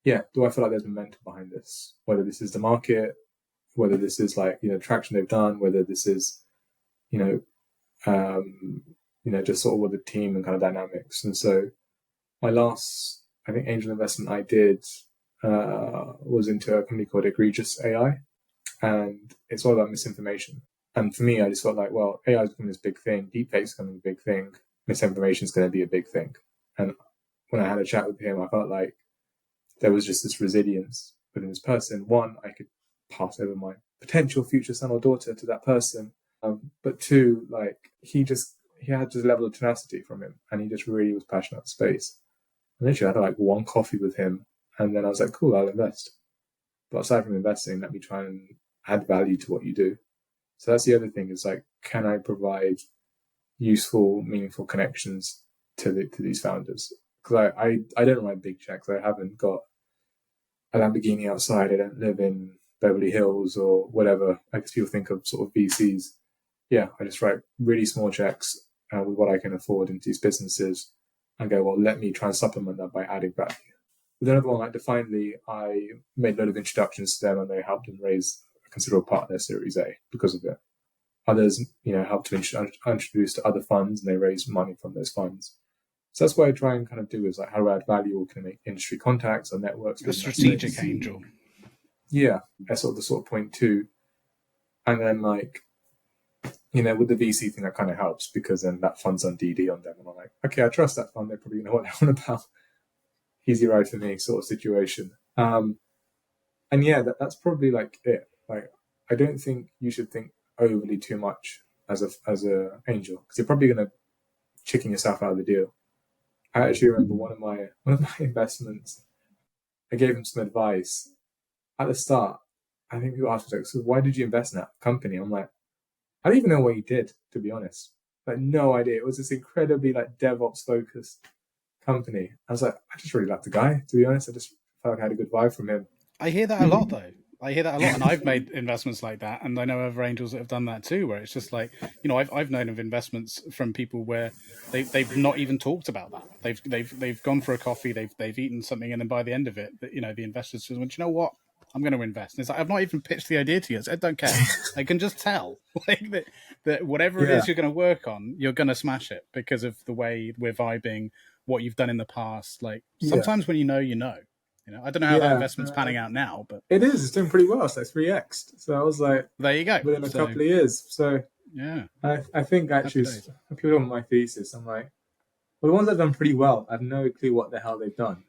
yeah, do I feel like there's momentum behind this? Whether this is the market, whether this is like, you know, traction they've done, whether this is, you know, just sort of with the team and kind of dynamics. And so my last, I think, angel investment I did was into a company called Egregious AI, and it's all about misinformation. And for me, I just felt like, well, AI is becoming this big thing, deepfakes is becoming a big thing, misinformation is going to be a big thing. And when I had a chat with him, I felt like there was just this resilience within this person. One, I could pass over my potential future son or daughter to that person. But two, like he had this level of tenacity from him, and he just really was passionate about space. And literally, I had like one coffee with him, and then I was like, cool, I'll invest. But aside from investing, let me try and add value to what you do. So that's the other thing is like, can I provide useful, meaningful connections to these founders? Because I don't write big checks. I haven't got a Lamborghini outside. I don't live in Beverly Hills or whatever. I guess people think of sort of VCs. Yeah, I just write really small checks with what I can afford into these businesses and go, well, let me try and supplement that by adding value. With another one like Definedly, I made a lot of introductions to them and they helped them raise a considerable part of their Series A because of it. Others, you know, helped to introduce to other funds and they raise money from those funds. So that's what I try and kind of do is like, how do I add value or can I make industry contacts or networks? A strategic angel. Yeah, that's sort of the sort of point too. And then like, you know, with the VC thing, that kind of helps because then that fund's on DD on them. And I'm like, okay, I trust that fund. They probably know what they're on about. Easy ride for me sort of situation. And yeah, that's probably like it. Like, I don't think you should think overly too much as a angel because you're probably going to chicken yourself out of the deal. I actually remember one of my investments. I gave him some advice at the start. I think people asked me like, so why did you invest in that company? I'm like, I don't even know what he did, to be honest. Like, no idea. It was this incredibly like DevOps focused company. I was like, I just really liked the guy, to be honest. I just felt like I had a good vibe from him. I hear that a lot, though. I hear that a lot, and I've made investments like that, and I know other angels that have done that too. Where it's just like, you know, I've known of investments from people where they've not even talked about that. They've gone for a coffee, they've eaten something, and then by the end of it, you know, the investors just went, you know what, I'm going to invest. And it's like, I've not even pitched the idea to you. I don't care. I can just tell like that whatever it is you're going to work on, you're going to smash it because of the way we're vibing, what you've done in the past. Like sometimes when you know, you know. You know, I don't know how that investment's panning out now, but it is. It's doing pretty well. So it's 3x. So I was like, there you go. Within a couple of years. So yeah, I think actually, if you look at my thesis, I'm like, well, the ones that have done pretty well, I have no clue what the hell they've done.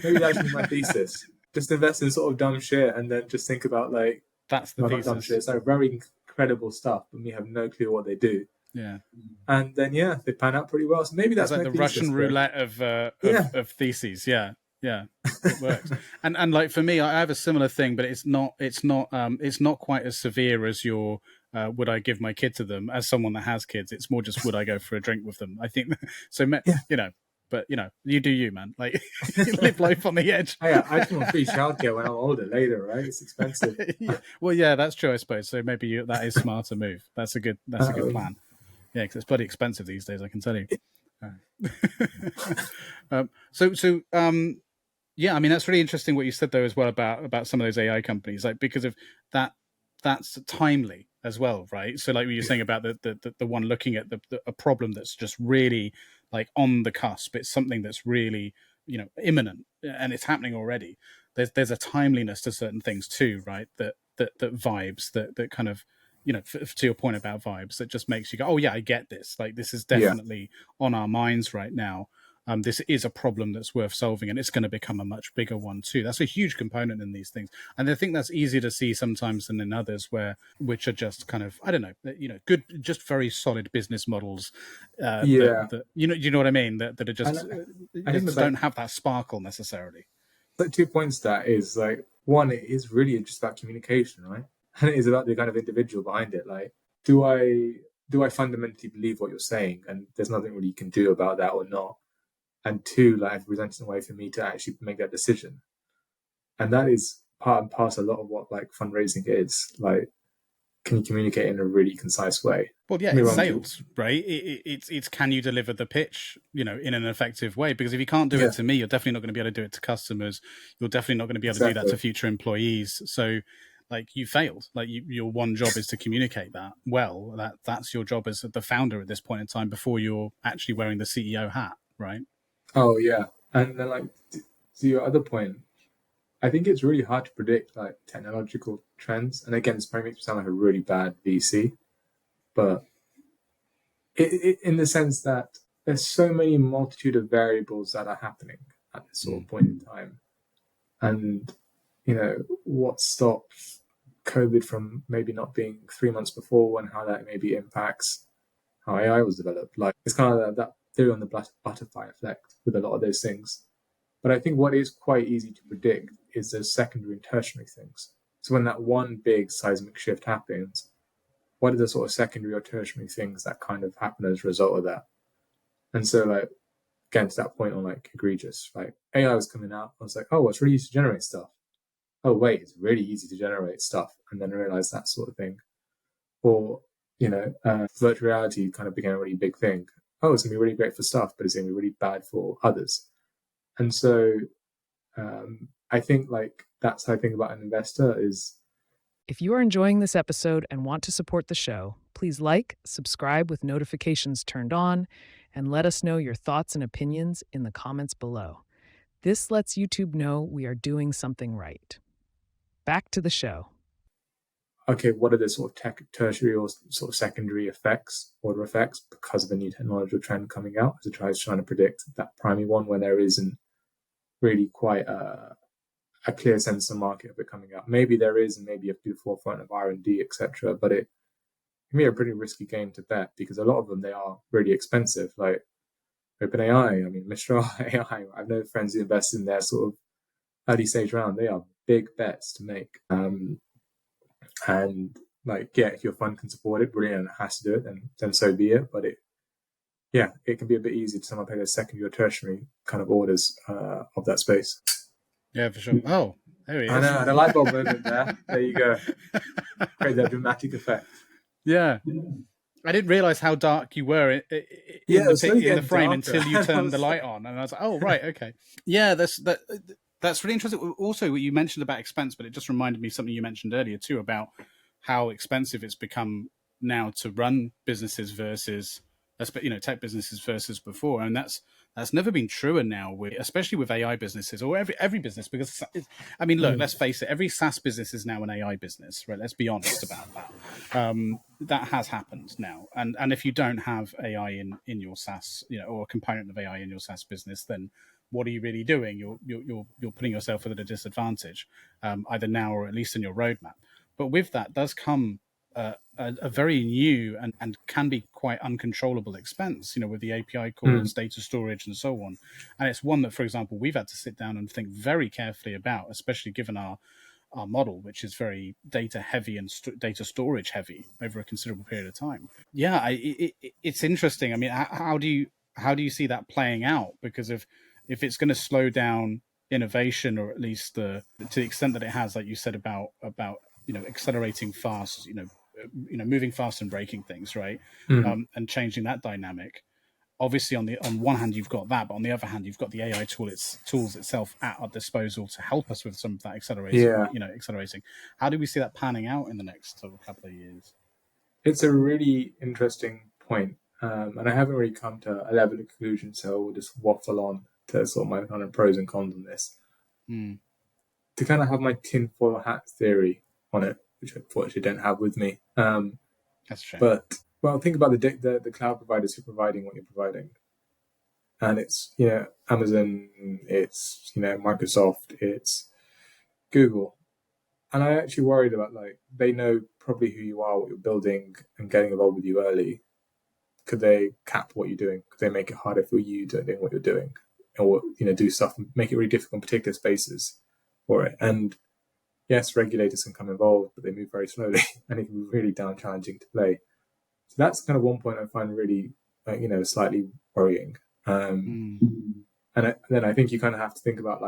Maybe that's actually my thesis. just invest in sort of dumb shit and then just think about like, That's the well, not dumb thesis. shit. It's like very incredible stuff, but we have no clue what they do. Yeah. And then they pan out pretty well. So maybe that's It's like my the thesis, Russian but roulette of theses. Yeah, yeah, it works. and like for me, I have a similar thing, but it's not quite as severe as your would I give my kid to them as someone that has kids. It's more just would I go for a drink with them. I think so. You know, but you do you, man. Like you live life on the edge. I just want free childcare when I'm older. Later, right? It's expensive. Yeah. Well, yeah, that's true, I suppose. So maybe that is smarter move. That's a good plan. Yeah, because it's bloody expensive these days, I can tell you. Yeah, I mean, that's really interesting what you said though as well about some of those AI companies, like because of that, that's timely as well, right? So like what you're saying about the one looking at a problem that's just really like on the cusp. It's something that's really imminent and it's happening already. There's a timeliness to certain things too, right? That vibes that kind of to your point about vibes, that just makes you go, oh yeah, I get this. Like this is definitely on our minds right now. This is a problem that's worth solving, and it's going to become a much bigger one too. That's a huge component in these things, and I think that's easier to see sometimes than in others, which are just kind of, I don't know, good, just very solid business models. That you know what I mean? That are just don't have that sparkle necessarily. But 2 points to that is like, one, it is really just about communication, right? And it is about the kind of individual behind it. Like, do I fundamentally believe what you're saying, and there's nothing really you can do about that or not? And two, like, presented a way for me to actually make that decision. And that is part and parcel a lot of what like fundraising is. Like, can you communicate in a really concise way? Well, yeah, it's sales, right? It's can you deliver the pitch, in an effective way? Because if you can't do it to me, you're definitely not going to be able to do it to customers. You're definitely not going to be able to do that to future employees. So, like, you failed. Like, your one job is to communicate that well. That's your job as the founder at this point in time before you're actually wearing the CEO hat, right? Oh yeah, and then like to your other point, I think it's really hard to predict like technological trends. And again, this probably makes me sound like a really bad VC, but in the sense that there's so many multitude of variables that are happening at this sort of point in time. And, what stops COVID from maybe not being 3 months before, and how that maybe impacts how AI was developed. Like, it's kind of that theory on the butterfly effect with a lot of those things. But I think what is quite easy to predict is those secondary and tertiary things. So when that one big seismic shift happens, what are the sort of secondary or tertiary things that kind of happen as a result of that? And so, like, again, to that point on like egregious, like AI was coming out, I was like, oh, it's really easy to generate stuff. Oh, wait, it's really easy to generate stuff. And then realize that sort of thing. Or, virtual reality kind of became a really big thing. Oh, it's going to be really great for stuff, but it's going to be really bad for others. And so I think like that's how I think about an investor is. If you are enjoying this episode and want to support the show, please like, subscribe with notifications turned on, and let us know your thoughts and opinions in the comments below. This lets YouTube know we are doing something right. Back to the show. Okay, what are the sort of tertiary or sort of secondary effects, order effects, because of the new technological trend coming out, as it tries trying to predict that primary one where there isn't really quite a clear sense of the market of it coming out. Maybe there is, and maybe you have to do the forefront of R&D, etc. But it can be a pretty risky game to bet, because a lot of them, they are really expensive. Like OpenAI, I mean, Mistral AI, I've known friends who invest in their sort of early stage round. They are big bets to make. And like, yeah, if your fund can support it, brilliant, and it has to do it, then so be it. But it can be a bit easy to somehow pay those secondary or tertiary kind of orders of that space. Yeah, for sure. Oh, there he is. I know, and a light bulb moment there. There you go. Create that dramatic effect. Yeah. I didn't realize how dark you were in the frame darker until you turned the light on, and I was like, "Oh, right, okay." Yeah, that's really interesting. Also, what you mentioned about expense, but it just reminded me of something you mentioned earlier too about how expensive it's become now to run businesses versus, tech businesses versus before, and that's never been truer now, especially with AI businesses or every business. Because I mean, look, let's face it, every SaaS business is now an AI business, right? Let's be honest about that. That has happened now, and if you don't have AI in your SaaS, or a component of AI in your SaaS business, then what are you really doing? You're putting yourself at a disadvantage, either now or at least in your roadmap. But with that does come a very new and can be quite uncontrollable expense, with the API calls, data storage, and so on. And it's one that, for example, we've had to sit down and think very carefully about, especially given our model, which is very data heavy and data storage heavy over a considerable period of time. Yeah, it's interesting. I mean, how do you see that playing out? Because if it's going to slow down innovation, or at least to the extent that it has, like you said about accelerating fast, moving fast and breaking things, right, and changing that dynamic. Obviously, on one hand you've got that, but on the other hand you've got the AI tools itself at our disposal to help us with some of that accelerating. How do we see that panning out in the next couple of years? It's a really interesting point, and I haven't really come to a level of conclusion, so we'll just waffle on to sort of my kind of pros and cons on this. To kind of have my tinfoil hat theory on it, which I unfortunately don't have with me. That's true. But think about the cloud providers who are providing what you're providing, and it's Amazon, it's Microsoft, it's Google, and I actually worried about they know probably who you are, what you're building, and getting involved with you early. Could they cap what you're doing? Could they make it harder for you doing what you're doing, or do stuff and make it really difficult in particular spaces for it? And yes, regulators can come involved, but they move very slowly, and it can be really damn challenging to play. So that's kind of one point I find really, slightly worrying. And then I think you kind of have to think about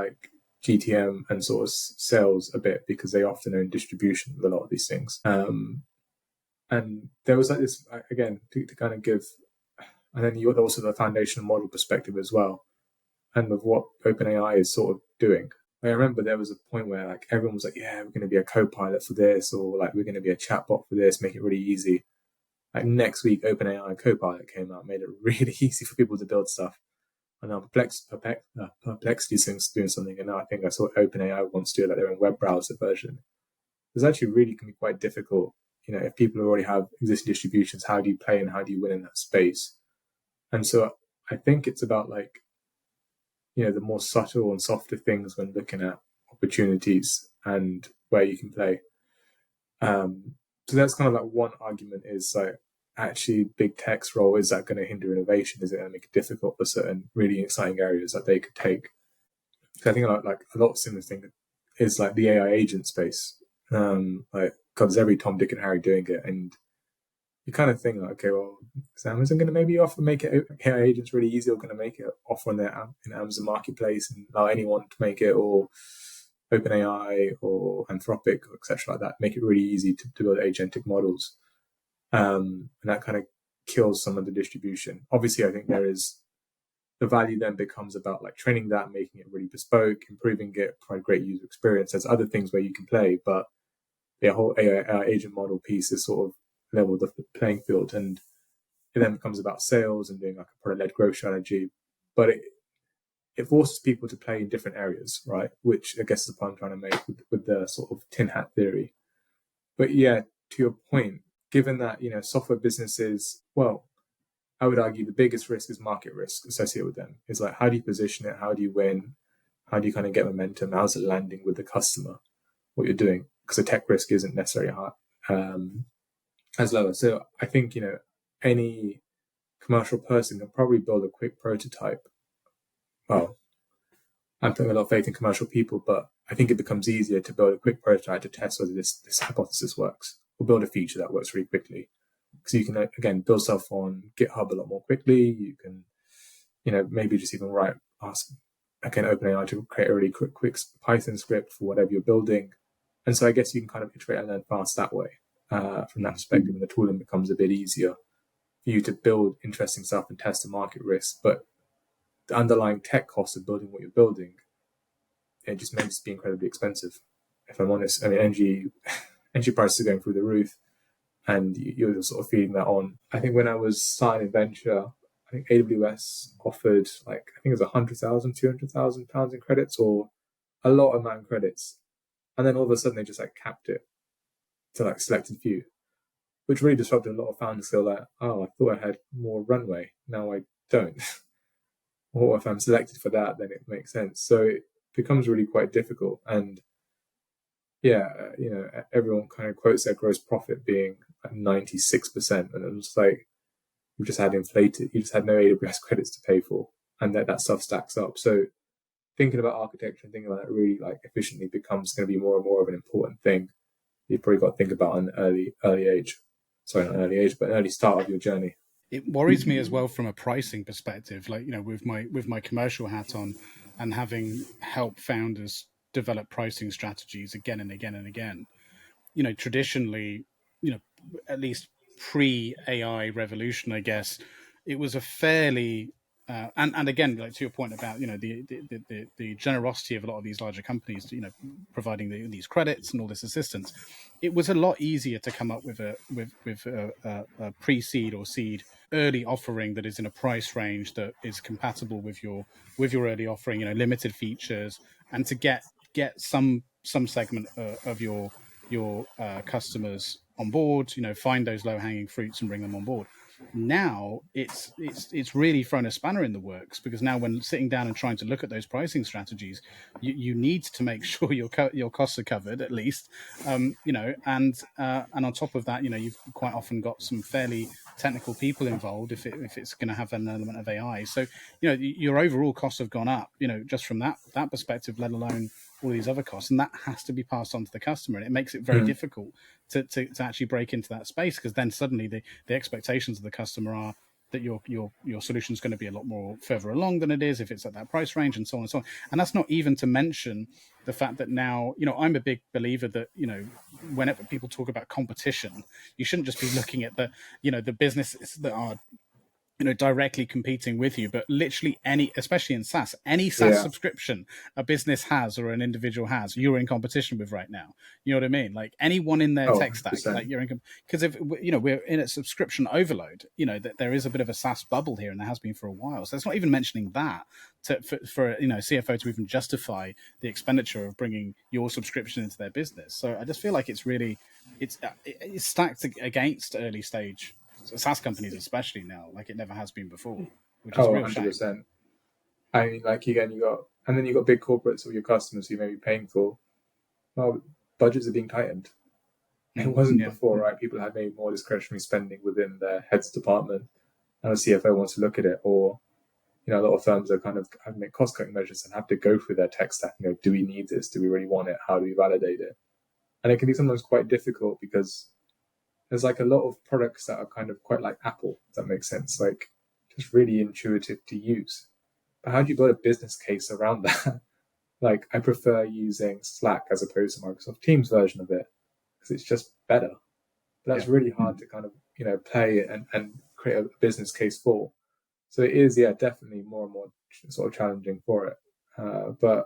GTM and sort of sales a bit, because they often own distribution with a lot of these things. And there was this, again, to kind of give, and then you also the foundational model perspective as well, and of what OpenAI is sort of doing. I remember there was a point where everyone was like, yeah, we're going to be a co-pilot for this, or we're going to be a chatbot for this, make it really easy. Next week, OpenAI Copilot came out, made it really easy for people to build stuff. And now Perplexities is doing something, and now I think I saw OpenAI wants to do their own web browser version. It's actually really can be quite difficult. If people already have existing distributions, how do you play and how do you win in that space? And so I think it's about the more subtle and softer things when looking at opportunities and where you can play. So that's kind of one argument is actually big tech's role, is that going to hinder innovation? Is it going to make it difficult for certain really exciting areas that they could take? So I think a lot of similar thing is the AI agent space. Because every Tom, Dick and Harry doing it, and you kind of think okay, well, is Amazon going to maybe make it AI agents really easy, or going to make it offer in their in Amazon marketplace and allow anyone to make it, or OpenAI or Anthropic, or etc. like that, make it really easy to build agentic models, and that kind of kills some of the distribution. Obviously, I think there is the value then becomes about training that, making it really bespoke, improving it, provide great user experience. There's other things where you can play, but the whole AI agent model piece is sort of level the playing field, and it then becomes about sales and doing a product-led growth strategy. But it forces people to play in different areas, right? Which I guess is the point I'm trying to make with the sort of tin hat theory. But yeah, to your point, given that software businesses, well, I would argue the biggest risk is market risk associated with them. It's how do you position it? How do you win? How do you kind of get momentum? How's it landing with the customer? What you're doing, because the tech risk isn't necessarily high, as lower. So I think any commercial person can probably build a quick prototype. Well, I'm putting a lot of faith in commercial people, but I think it becomes easier to build a quick prototype to test whether this hypothesis works, or build a feature that works really quickly. Because you can again build stuff on GitHub a lot more quickly. You can, maybe just even ask OpenAI to create a really quick Python script for whatever you're building. And so I guess you can kind of iterate and learn fast that way. From that perspective, and the tooling becomes a bit easier for you to build interesting stuff and test the market risk. But the underlying tech cost of building what you're building, it just makes it be incredibly expensive. If I'm honest, I mean, energy prices are going through the roof, and you're sort of feeding that on. I think when I was starting venture, I think AWS offered I think it was 100,000, 200,000 pounds in credits, or a lot of amount of credits, and then all of a sudden they just capped it to selected few, which really disrupted a lot of founders. Feel oh, I thought I had more runway, now I don't. or if I'm selected for that, then it makes sense. So it becomes really quite difficult. And yeah, everyone kind of quotes their gross profit being like 96%. And it was like, you just had inflated, you just had no AWS credits to pay for. And that stuff stacks up. So thinking about architecture and thinking about it really like efficiently becomes going to be more and more of an important thing. You've probably got to think about an early age. Sorry, not early age, but an early start of your journey. It worries me as well from a pricing perspective, like, with my commercial hat on and having helped founders develop pricing strategies again and again and again. Traditionally, at least pre-AI revolution, I guess, it was a fairly and again, like to your point about the generosity of a lot of these larger companies, providing these credits and all this assistance, it was a lot easier to come up with a pre-seed or seed early offering that is in a price range that is compatible with your early offering, limited features, and to get some segment of your customers on board, find those low hanging fruits and bring them on board. Now it's really thrown a spanner in the works, because now when sitting down and trying to look at those pricing strategies, you need to make sure your costs are covered at least, and on top of that, you've quite often got some fairly technical people involved if it's going to have an element of AI. So your overall costs have gone up, just from that perspective, let alone all these other costs, and that has to be passed on to the customer, and it makes it very difficult to actually break into that space, because then suddenly the expectations of the customer are that your solution is going to be a lot more further along than it is if it's at that price range, and so on and so on. And that's not even to mention the fact that now, I'm a big believer that, whenever people talk about competition, you shouldn't just be looking at the businesses that are directly competing with you, but literally any, especially in SaaS, any SaaS subscription a business has or an individual has, you're in competition with right now. You know what I mean? Like anyone in their tech stack, 100%. like you're in, because if we're in a subscription overload, that there is a bit of a SaaS bubble here, and there has been for a while. So it's not even mentioning that for CFO to even justify the expenditure of bringing your subscription into their business. So I just feel like it's stacked against early stage SaaS companies, especially now, like it never has been before, which is a real 100%. Shame. I mean, like, again, you got big corporates or your customers who may be paying for, well, budgets are being tightened. It wasn't before, right? People had maybe more discretionary spending within their head's department, and a CFO wants to look at it, or a lot of firms are kind of have to make cost cutting measures and have to go through their tech stack. Do we need this? Do we really want it? How do we validate it? And it can be sometimes quite difficult, because there's like a lot of products that are kind of quite like Apple, if that makes sense, like just really intuitive to use. But how do you build a business case around that? Like, I prefer using Slack as opposed to Microsoft Teams version of it, because it's just better. But that's really hard to kind of play and create a business case for. So it is, definitely more and more sort of challenging for it. But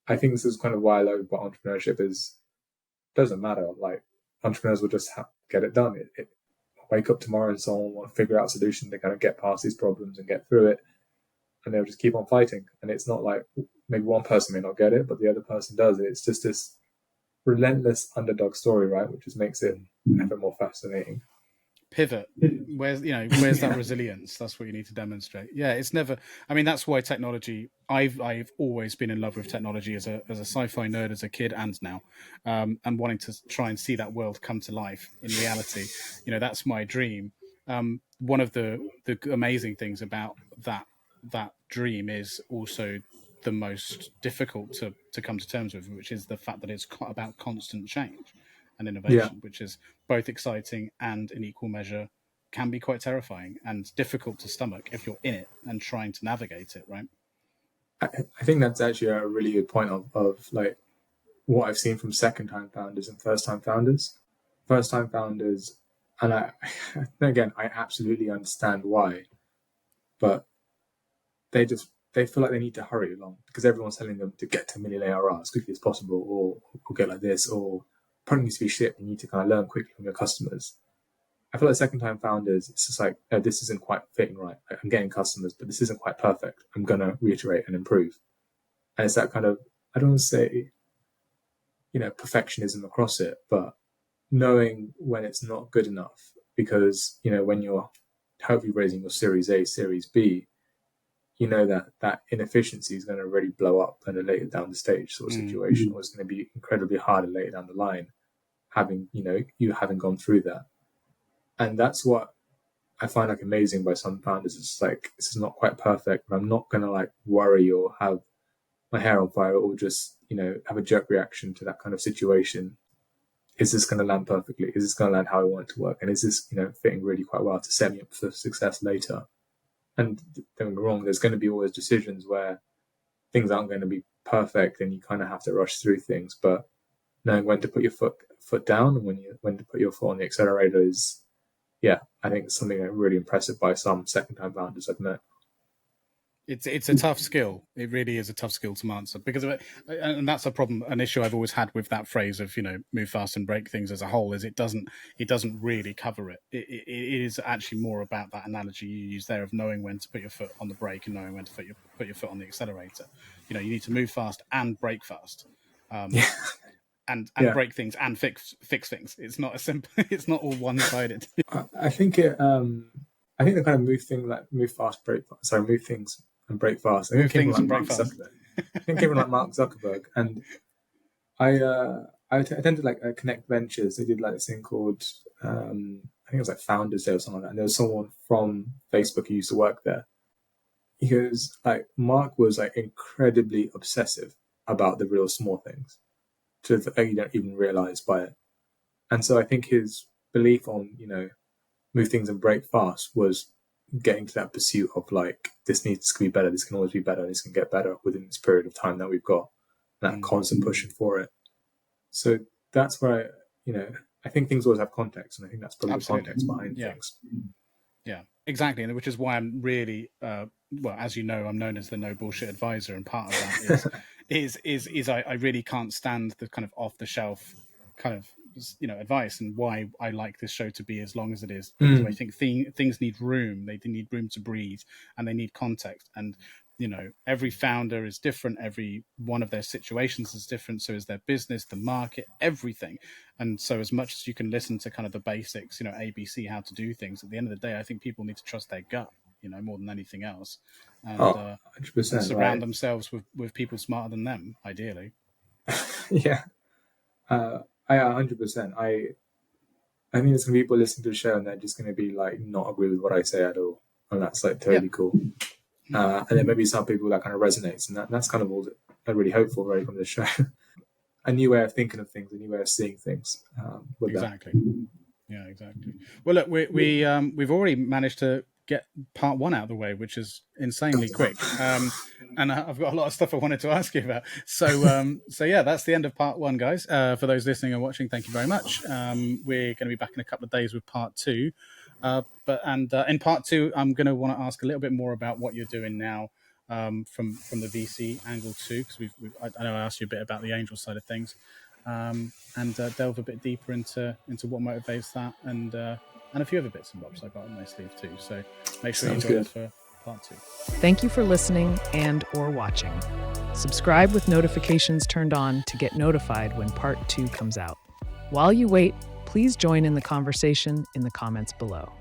I think this is kind of why I love about entrepreneurship is, it doesn't matter. Like, entrepreneurs will just get it done. It wake up tomorrow and someone will figure out a solution to kind of get past these problems and get through it, and they'll just keep on fighting. And it's not like maybe one person may not get it, but the other person does. It's just this relentless underdog story, right? Which just makes it ever more fascinating. Pivot. Where's that resilience? That's what you need to demonstrate. Yeah, it's never. I mean, that's why technology. I've always been in love with technology as a sci-fi nerd as a kid and now, and wanting to try and see that world come to life in reality. That's my dream. One of the amazing things about that dream is also the most difficult to come to terms with, which is the fact that it's about constant change and innovation, which is both exciting and in equal measure can be quite terrifying and difficult to stomach if you're in it and trying to navigate it, right? I think that's actually a really good point of like what I've seen from second-time founders and first-time founders. First-time founders, and I absolutely understand why, but they feel like they need to hurry along because everyone's telling them to get to million ARR as quickly as possible, or get like this, or product needs to be shipped. You need to kind of learn quickly from your customers. I feel like second-time founders, it's just like, no, this isn't quite fitting right. Like, I'm getting customers, but this isn't quite perfect. I'm going to reiterate and improve. And it's that kind of, I don't want to say, perfectionism across it, but knowing when it's not good enough. Because, when you're hopefully raising your Series A, Series B, you know that inefficiency is going to really blow up at a later down the stage sort of situation, or it's going to be incredibly hard later down the line, you having gone through that. And that's what I find like amazing by some founders. It's like, this is not quite perfect, but I'm not going to like worry or have my hair on fire or just, have a jerk reaction to that kind of situation. Is this going to land perfectly? Is this going to land how I want it to work? And is this, fitting really quite well to set me up for success later? And don't get me wrong, there's going to be always decisions where things aren't going to be perfect and you kind of have to rush through things. But knowing when to put your foot down and when to put your foot on the accelerator is, I think it's something I'm really impressive by some second-time founders I've met. It's a tough skill. It really is a tough skill to master, because of it, and that's a problem, an issue I've always had with that phrase of move fast and break things as a whole, is it doesn't really cover it. It is actually more about that analogy you use there of knowing when to put your foot on the brake and knowing when to put your foot on the accelerator. You need to move fast and brake fast, and break things and fix things. It's not a simple. It's not all one-sided. I think the kind of move fast, move things and break fast. I think even like Mark Zuckerberg, and I attended like Connect Ventures. They did like this thing called I think it was like Founders Day or something like that. And there was someone from Facebook who used to work there. Because like Mark was like incredibly obsessive about the real small things, to you don't even realize by it. And so I think his belief on move things and break fast was getting to that pursuit of like, this needs to be better, this can always be better, this can get better within this period of time that we've got, that constant pushing for it. So that's where I think things always have context, and I think that's probably the context behind things. Yeah, exactly. And which is why I'm really as you know, I'm known as the no bullshit advisor, and part of that is I really can't stand the kind of off the shelf kind of advice, and why I like this show to be as long as it is, because I think things need room. They need room to breathe, and they need context. And every founder is different. Every one of their situations is different. So is their business, the market, everything. And so as much as you can listen to kind of the basics, ABC, how to do things, at the end of the day, I think people need to trust their gut, more than anything else, and 100%, and surround themselves with people smarter than them, ideally. Yeah. I 100%. I think there's gonna be people listening to the show and they're just gonna be like not agree with what I say at all, and that's like totally cool. And then maybe some people that kind of resonates, and that's kind of all that I really hope for right from this show. A new way of thinking of things, a new way of seeing things. Exactly. Yeah, exactly. Well, look, we've already managed to get part 1 out of the way, which is insanely quick. And I've got a lot of stuff I wanted to ask you about. So yeah, that's the end of part 1, guys. For those listening and watching, thank you very much. We're going to be back in a couple of days with part 2. But in part 2, I'm going to want to ask a little bit more about what you're doing now, from the VC angle too, because I know I asked you a bit about the angel side of things, and delve a bit deeper into what motivates that, and a few other bits and bobs I got on my sleeve too. So make sure you join us for part 2. Thank you for listening and or watching. Subscribe with notifications turned on to get notified when part 2 comes out. While you wait, please join in the conversation in the comments below.